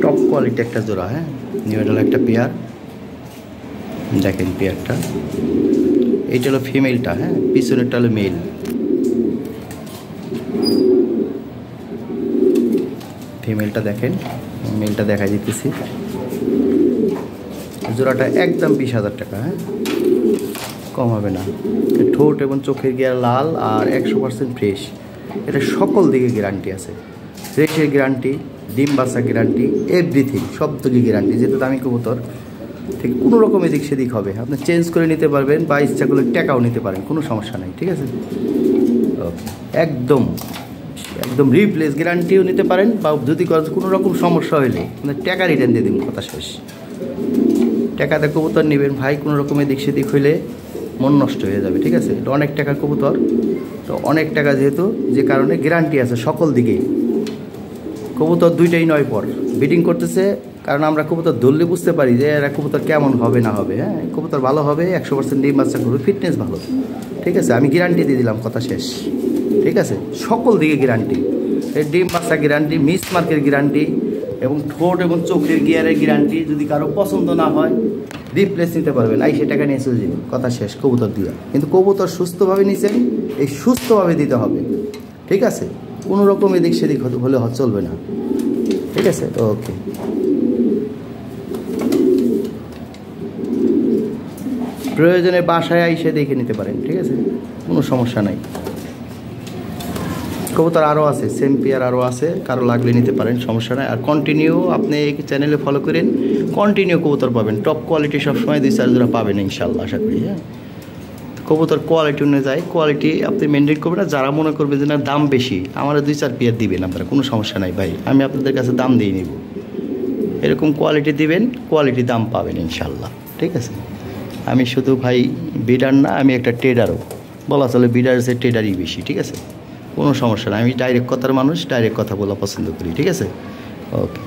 Top quality একটা জোড়া। হ্যাঁ, নিউ এটা হলো একটা পেয়ার, দেখেন পেয়ারটা। এইটা হলো ফিমেলটা, হ্যাঁ, পিছনেরটা হলো মেল। ফিমেলটা দেখেন, মেলটা দেখা দিতেছি। জোড়াটা একদম 20,000 টাকা। হ্যাঁ, কম হবে না। ঠোঁট এবং চোখের গিয়ার লাল আর 100% ফ্রেশ। এটা সকল দিকে গ্যারান্টি আছে, ফ্রেশের গ্যারান্টি, ডিম বাচ্চা গ্যারান্টি, এভরিথিং, সব দিকে গ্যারান্টি। যেহেতু দামি কবুতর, ঠিক কোনো রকম এদিক সেদিক হবে, আপনি চেঞ্জ করে নিতে পারবেন বা ইচ্ছা করলে টাকাও নিতে পারেন, কোনো সমস্যা নেই। ঠিক আছে, ওকে, একদম একদম রিপ্লেস গ্যারান্টিও নিতে পারেন, বা যদি কোনো রকম সমস্যা হইলে আপনার টাকা রিটার্ন দিয়ে দিন, কথা শেষ। টাকাতে কবুতর নেবেন ভাই, কোনো রকমের দিক সেদিক হইলে মন নষ্ট হয়ে যাবে। ঠিক আছে, এটা অনেক টাকার কবুতর, তো অনেক টাকা যেহেতু, যে কারণে গ্যারান্টি আছে সকল দিকেই। কবুতর দুইটাই 9 পর ব্রিডিং করতেছে, কারণ আমরা কবুতর ধরলে বুঝতে পারি যে এরা কবুতর কেমন হবে না হবে। হ্যাঁ, কবুতর ভালো হবে, 100% ডিম বাচ্চা করবে, ফিটনেস ভালো। ঠিক আছে, আমি গ্যারান্টি দিয়ে দিলাম, কথা শেষ। ঠিক আছে, সকল দিকে গ্যারান্টি, এই ডিম বাচ্চা গ্যারান্টি, মিস মার্কের গ্যারান্টি, এবং ঠোঁট এবং চোখের গিয়ারের গ্যারান্টি। যদি কারো পছন্দ না হয় রিপ্লেস নিতে পারবেন, সে টাকা নিয়ে চলে যাবেন, কথা শেষ। কবুতর দিয়া কিন্তু কবুতর সুস্থভাবে নিছেন, এই সুস্থভাবে দিতে হবে। ঠিক আছে, কোনো রকম এদিক সেদিক হলে চলবে না। ঠিক আছে, ওকে। প্রয়োজনে বাসায় এসে দেখে নিতে পারেন। ঠিক আছে, কোনো সমস্যা নাই। কবুতর আরও আছে, সেম পেয়ার আরও আছে, কারো লাগলে নিতে পারেন, সমস্যা নাই। আর কন্টিনিউ আপনি এই চ্যানেলে ফলো করেন, কন্টিনিউ কবুতর পাবেন, টপ কোয়ালিটি সবসময় 2-4 জোড়া পাবেন ইনশাল্লাহ, আশা করি। হ্যাঁ, কবুতর কোয়ালিটি অনুযায়ী কোয়ালিটি আপনি মেনটেন করবেন। না যারা মনে করবে যে না দাম বেশি, আমার 2-4 পেয়ার দিবেন আপনারা, কোনো সমস্যা নাই ভাই, আমি আপনাদের কাছে দাম দিয়ে নিব। এরকম কোয়ালিটি দিবেন, কোয়ালিটি দাম পাবেন ইনশাল্লাহ। ঠিক আছে, আমি শুধু ভাই বিডার না, আমি একটা ট্রেডারও, বলা চলে বিডার সে ট্রেডারই বেশি। ঠিক আছে, কোনো সমস্যা নাই, আমি ডাইরেক্ট কথার মানুষ, ডাইরেক্ট কথা বলা পছন্দ করি। ঠিক আছে, ওকে।